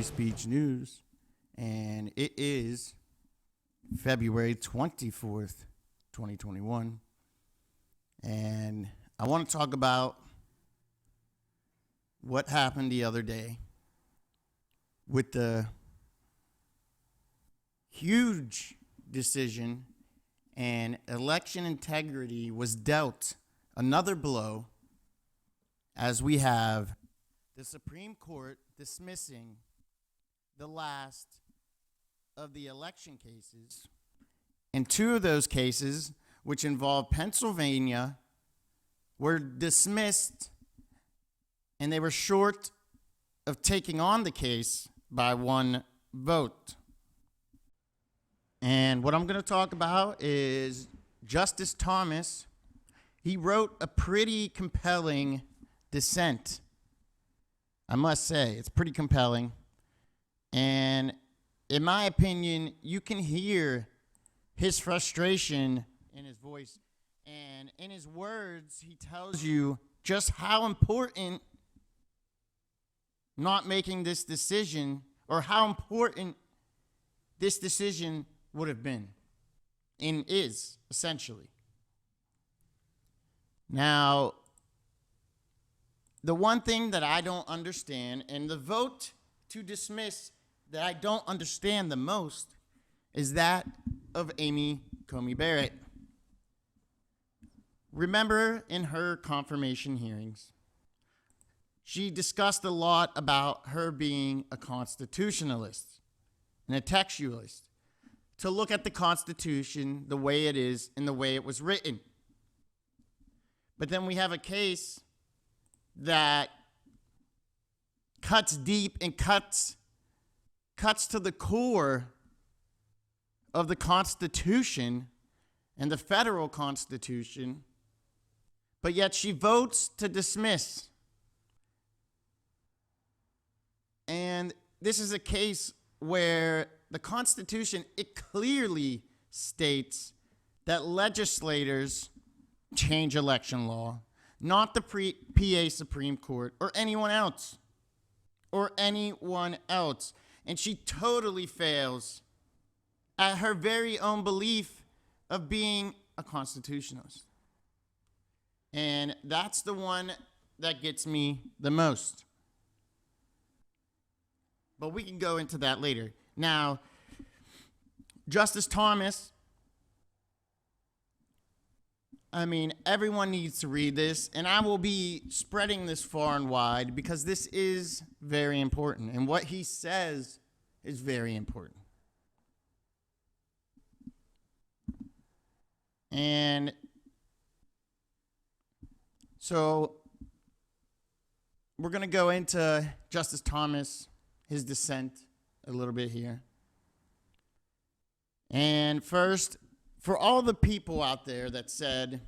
Free Speech News, and it is February 24th, 2021. And I want to talk about what happened the other day with the huge decision, and election integrity was dealt another blow as we have the Supreme Court dismissing the last of the election cases. And two of those cases, which involved Pennsylvania, were dismissed, and they were short of taking on the case by one vote. And what I'm going to talk about is Justice Thomas. He wrote a pretty compelling dissent. I must say, it's pretty compelling. And in my opinion, you can hear his frustration in his voice. And in his words, he tells you just how important not making this decision, or how important this decision would have been and is, essentially. Now, the one thing that I don't understand, and the vote to dismiss that I don't understand the most, is that of Amy Coney Barrett. Remember, in her confirmation hearings, she discussed a lot about her being a constitutionalist and a textualist, to look at the Constitution the way it is and the way it was written. But then we have a case that cuts deep and cuts to the core of the Constitution and the federal Constitution, but yet she votes to dismiss. And this is a case where the Constitution, it clearly states that legislators change election law, not the PA Supreme Court or anyone else. And she totally fails at her very own belief of being a constitutionalist. And that's the one that gets me the most. But we can go into that later. Now, Justice Thomas, everyone needs to read this, and I will be spreading this far and wide because this is very important, and what he says is very important. And so we're going to go into Justice Thomas, his dissent, a little bit here. And first, for all the people out there that said,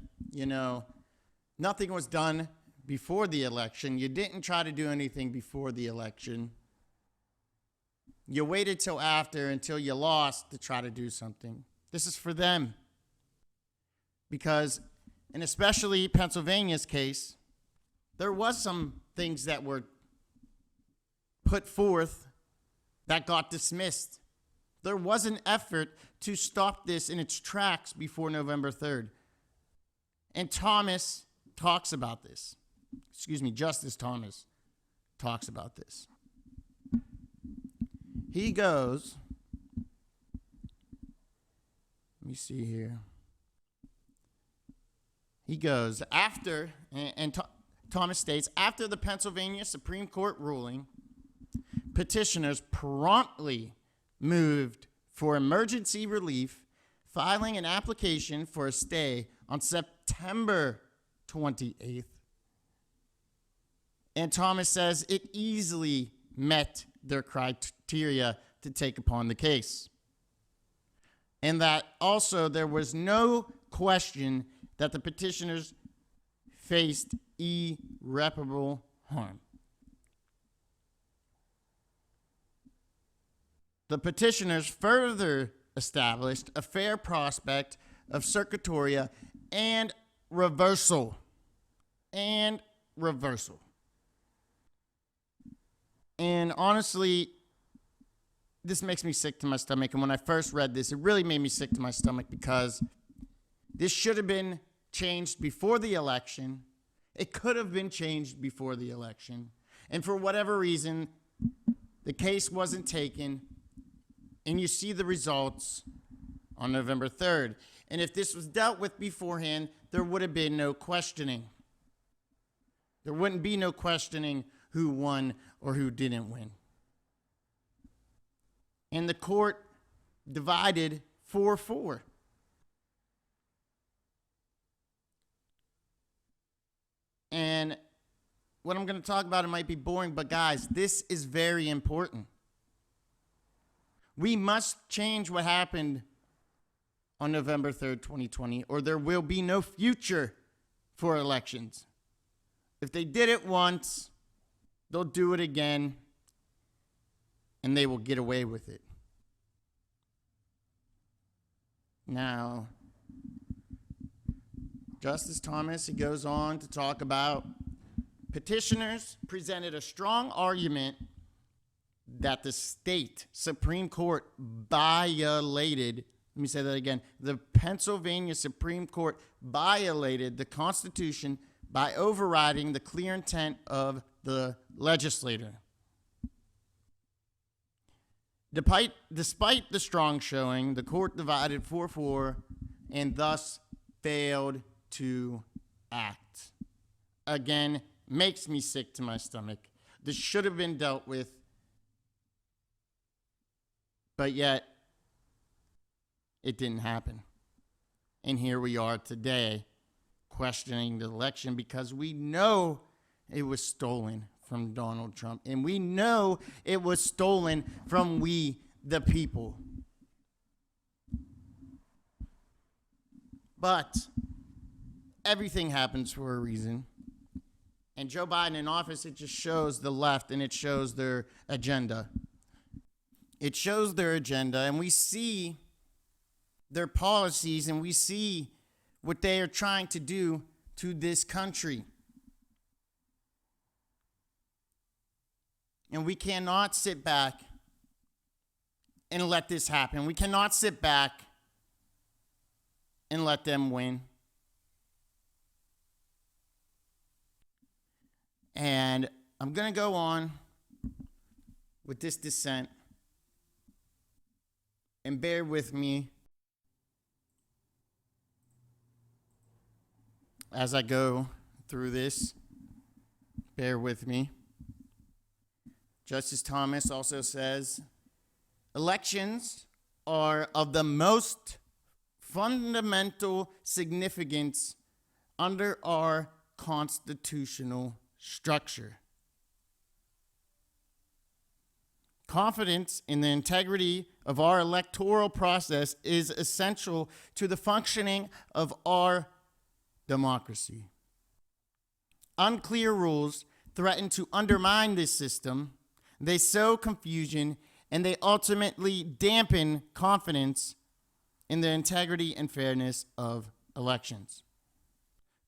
nothing was done before the election, you didn't try to do anything before the election, you waited till after, until you lost, to try to do something. This is for them. Because, and especially Pennsylvania's case, there was some things that were put forth that got dismissed. There was an effort to stop this in its tracks before November 3rd. And Thomas talks about this. Justice Thomas talks about this. He goes, let me see here. He goes, Thomas states, after the Pennsylvania Supreme Court ruling, petitioners promptly moved for emergency relief, filing an application for a stay on September 28th. And Thomas says it easily met their criteria to take upon the case. And that also there was no question that the petitioners faced irreparable harm. The petitioners further established a fair prospect of certiorari and reversal. And honestly, this makes me sick to my stomach. And when I first read this, it really made me sick to my stomach because this should have been changed before the election. It could have been changed before the election. And for whatever reason, the case wasn't taken. And you see the results on November 3rd. And if this was dealt with beforehand, there would have been no questioning. There wouldn't be no questioning who won or who didn't win. And the court divided 4-4. And what I'm going to talk about, it might be boring, but guys, this is very important. We must change what happened on November 3rd, 2020, or there will be no future for elections. If they did it once, they'll do it again, and they will get away with it. Now, Justice Thomas, he goes on to talk about petitioners presented a strong argument that the state Supreme Court violated, let me say that again, the Pennsylvania Supreme Court violated the Constitution by overriding the clear intent of the legislator. Despite the strong showing, the court divided 4-4 and thus failed to act. Again, makes me sick to my stomach. This should have been dealt with, but yet it didn't happen. And here we are today questioning the election because we know it was stolen from Donald Trump, and we know it was stolen from we, the people. But everything happens for a reason. And Joe Biden in office, it just shows the left and it shows their agenda. It shows their agenda, and we see their policies, and we see what they are trying to do to this country. And we cannot sit back and let this happen. We cannot sit back and let them win. And I'm going to go on with this dissent. And bear with me as I go through this. Bear with me. Justice Thomas also says, elections are of the most fundamental significance under our constitutional structure. Confidence in the integrity of our electoral process is essential to the functioning of our democracy. Unclear rules threaten to undermine this system. They sow confusion, and they ultimately dampen confidence in the integrity and fairness of elections.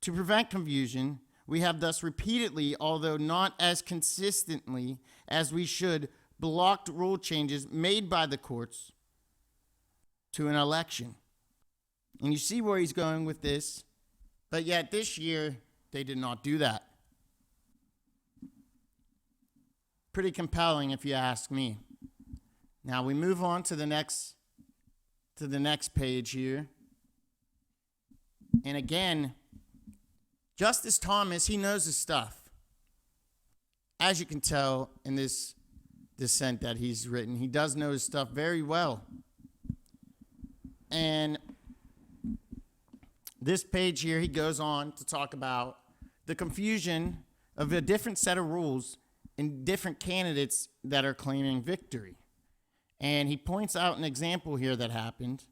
To prevent confusion, we have thus repeatedly, although not as consistently as we should, blocked rule changes made by the courts to an election. And you see where he's going with this, but yet this year they did not do that. Pretty compelling if you ask me. Now we move on to the next page here. And again, Justice Thomas, he knows his stuff. As you can tell in this dissent that he's written, he does know his stuff very well. And this page here, he goes on to talk about the confusion of a different set of rules in different candidates that are claiming victory. And he points out an example here that happened.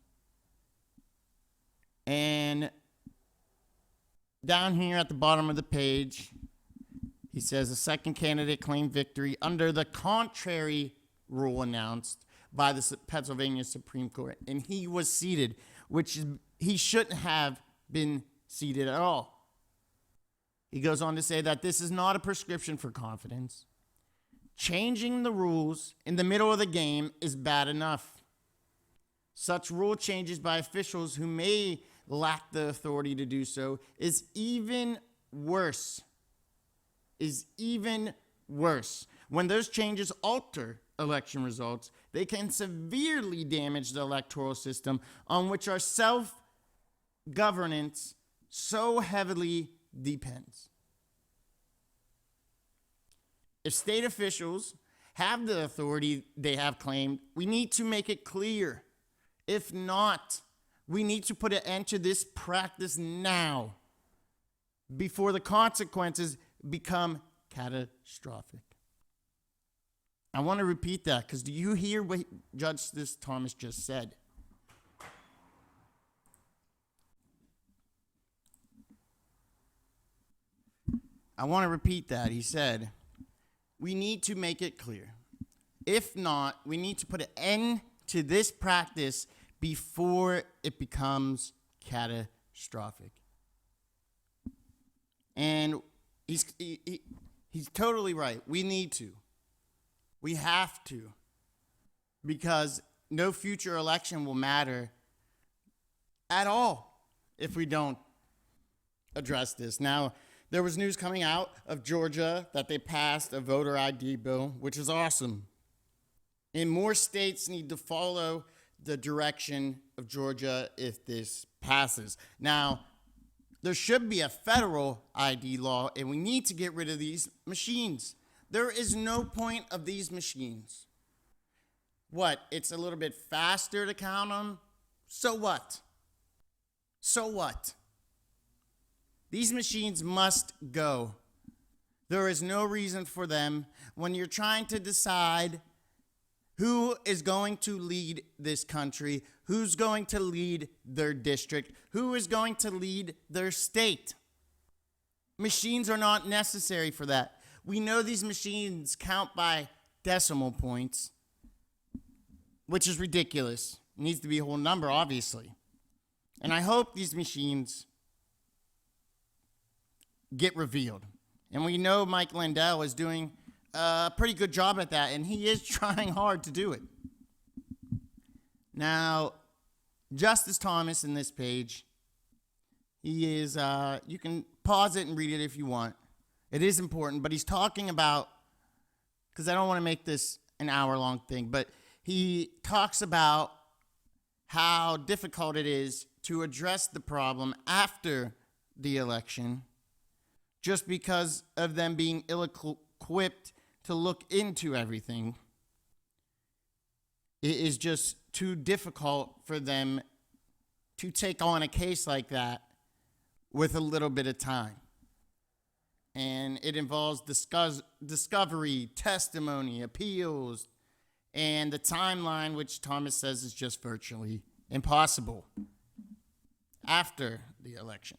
And down here at the bottom of the page, he says a second candidate claimed victory under the contrary rule announced by the Pennsylvania Supreme Court. And he was seated, which he shouldn't have been seated at all. He goes on to say that this is not a prescription for confidence. Changing the rules in the middle of the game is bad enough. Such rule changes by officials who may lack the authority to do so is even worse. When those changes alter election results, they can severely damage the electoral system on which our self-governance so heavily depends. If state officials have the authority they have claimed, we need to make it clear. If not, we need to put an end to this practice now before the consequences become catastrophic. I want to repeat that because do you hear what Justice Thomas just said? I want to repeat that. He said, we need to make it clear. If not, we need to put an end to this practice before it becomes catastrophic. And he's totally right. We need to. We have to. Because no future election will matter at all if we don't address this. Now, there was news coming out of Georgia that they passed a voter ID bill, which is awesome. And more states need to follow the direction of Georgia if this passes. Now, there should be a federal ID law, and we need to get rid of these machines. There is no point of these machines. What? It's a little bit faster to count them? So what? So what? These machines must go. There is no reason for them when you're trying to decide who is going to lead this country, who's going to lead their district, who is going to lead their state. Machines are not necessary for that. We know these machines count by decimal points, which is ridiculous. It needs to be a whole number, obviously. And I hope these machines get revealed. And we know Mike Lindell is doing a pretty good job at that, and he is trying hard to do it. Now, Justice Thomas in this page, he is, you can pause it and read it if you want. It is important, but he's talking about, because I don't want to make this an hour-long thing, but he talks about how difficult it is to address the problem after the election just because of them being ill-equipped to look into everything. It is just too difficult for them to take on a case like that with a little bit of time. And it involves discovery, testimony, appeals, and the timeline, which Thomas says is just virtually impossible after the election.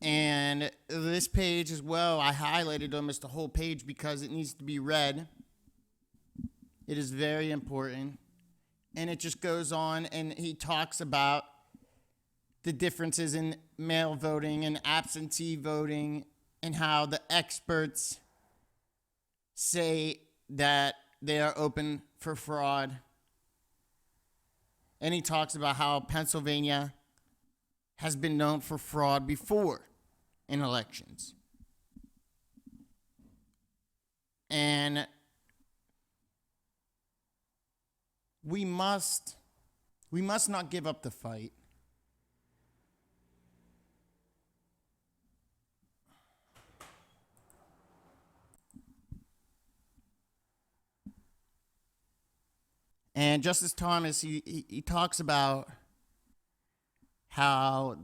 And this page as well, I highlighted almost the whole page because it needs to be read. It is very important. And it just goes on, and he talks about the differences in mail voting and absentee voting and how the experts say that they are open for fraud. And he talks about how Pennsylvania has been known for fraud before in elections. And we must not give up the fight. And Justice Thomas, he talks about how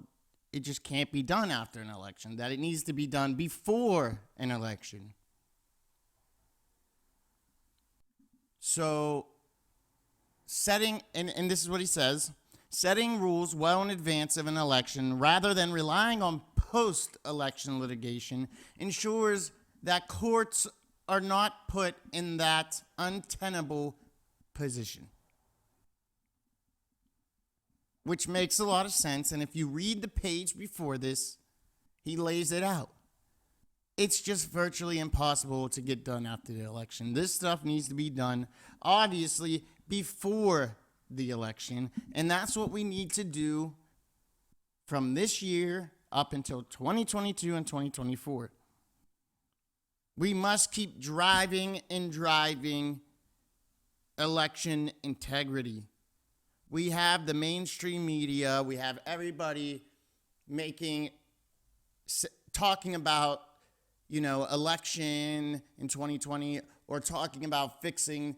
it just can't be done after an election, that it needs to be done before an election. So setting, and this is what he says, setting rules well in advance of an election rather than relying on post-election litigation ensures that courts are not put in that untenable position. Which makes a lot of sense, and if you read the page before this, he lays it out. it's just virtually impossible to get done after the election. This stuff needs to be done, obviously, before the election. And that's what we need to do from this year up until 2022 and 2024. We must keep driving and driving election integrity. We have the mainstream media, we have everybody talking about, election in 2020, or talking about fixing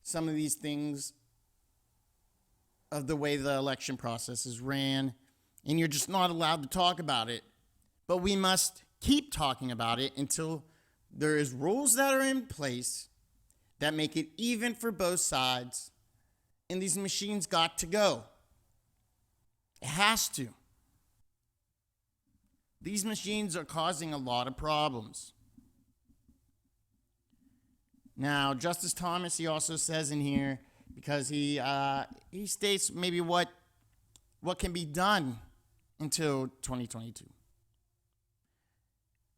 some of these things of the way the election process is ran, and you're just not allowed to talk about it. But we must keep talking about it until there is rules that are in place that make it even for both sides, and these machines got to go. It has to. These machines are causing a lot of problems. Now, Justice Thomas, he also says in here, because he states maybe what can be done until 2022.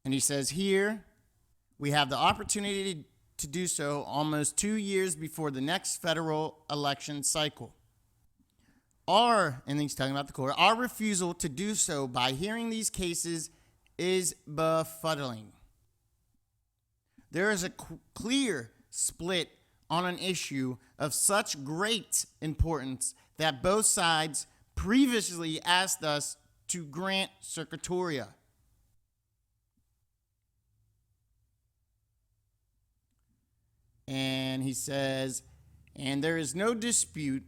And he says here, we have the opportunity to do so almost 2 years before the next federal election cycle. And he's talking about the court, our refusal to do so by hearing these cases is befuddling. There is a clear split on an issue of such great importance that both sides previously asked us to grant certiorari. And he says, and there is no dispute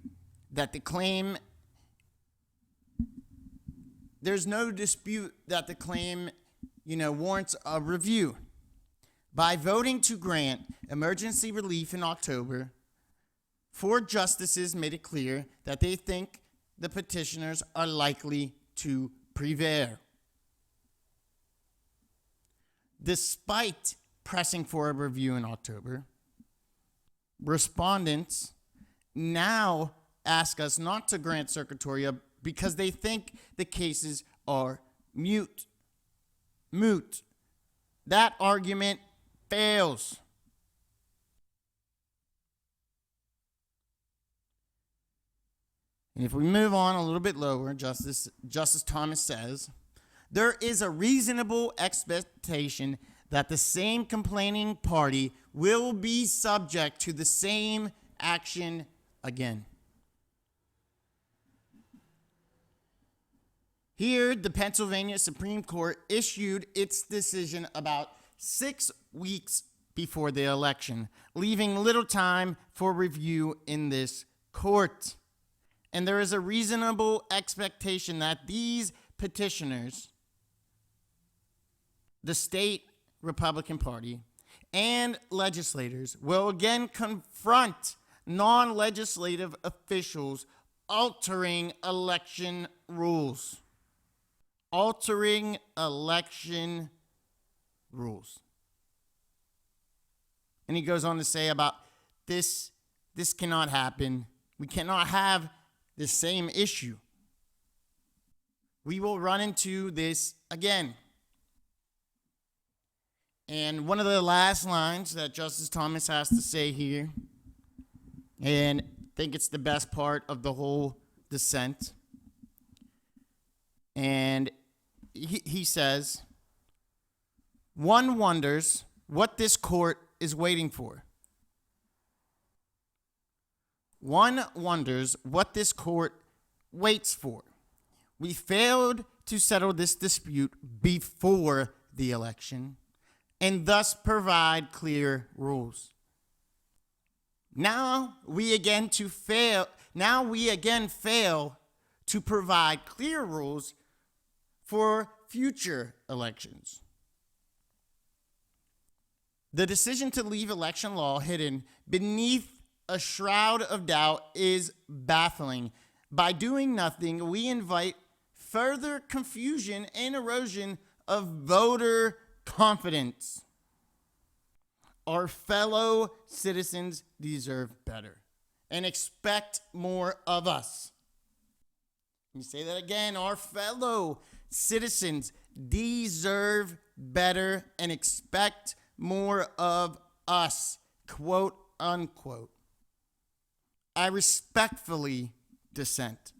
that the claim warrants a review. By voting to grant emergency relief in October, 4 justices made it clear that they think the petitioners are likely to prevail. Despite pressing for a review in October, respondents now ask us not to grant certiorari because they think the cases are moot. That argument fails. And if we move on a little bit lower, Justice Thomas says, there is a reasonable expectation that the same complaining party will be subject to the same action again. Here, the Pennsylvania Supreme Court issued its decision about 6 weeks before the election, leaving little time for review in this court. And there is a reasonable expectation that these petitioners, the state Republican Party, and legislators will again confront non-legislative officials altering election rules. And he goes on to say about this cannot happen. We cannot have the same issue. We will run into this again. And one of the last lines that Justice Thomas has to say here, and I think it's the best part of the whole dissent, and he says, one wonders what this court is waiting for. One wonders what this court waits for. We failed to settle this dispute before the election and thus provide clear rules. Now we again fail to provide clear rules for future elections. The decision to leave election law hidden beneath a shroud of doubt is baffling. By doing nothing, we invite further confusion and erosion of voter confidence. Our fellow citizens deserve better and expect more of us. Let me say that again. Our fellow citizens deserve better, and expect more of us, quote unquote. I respectfully dissent.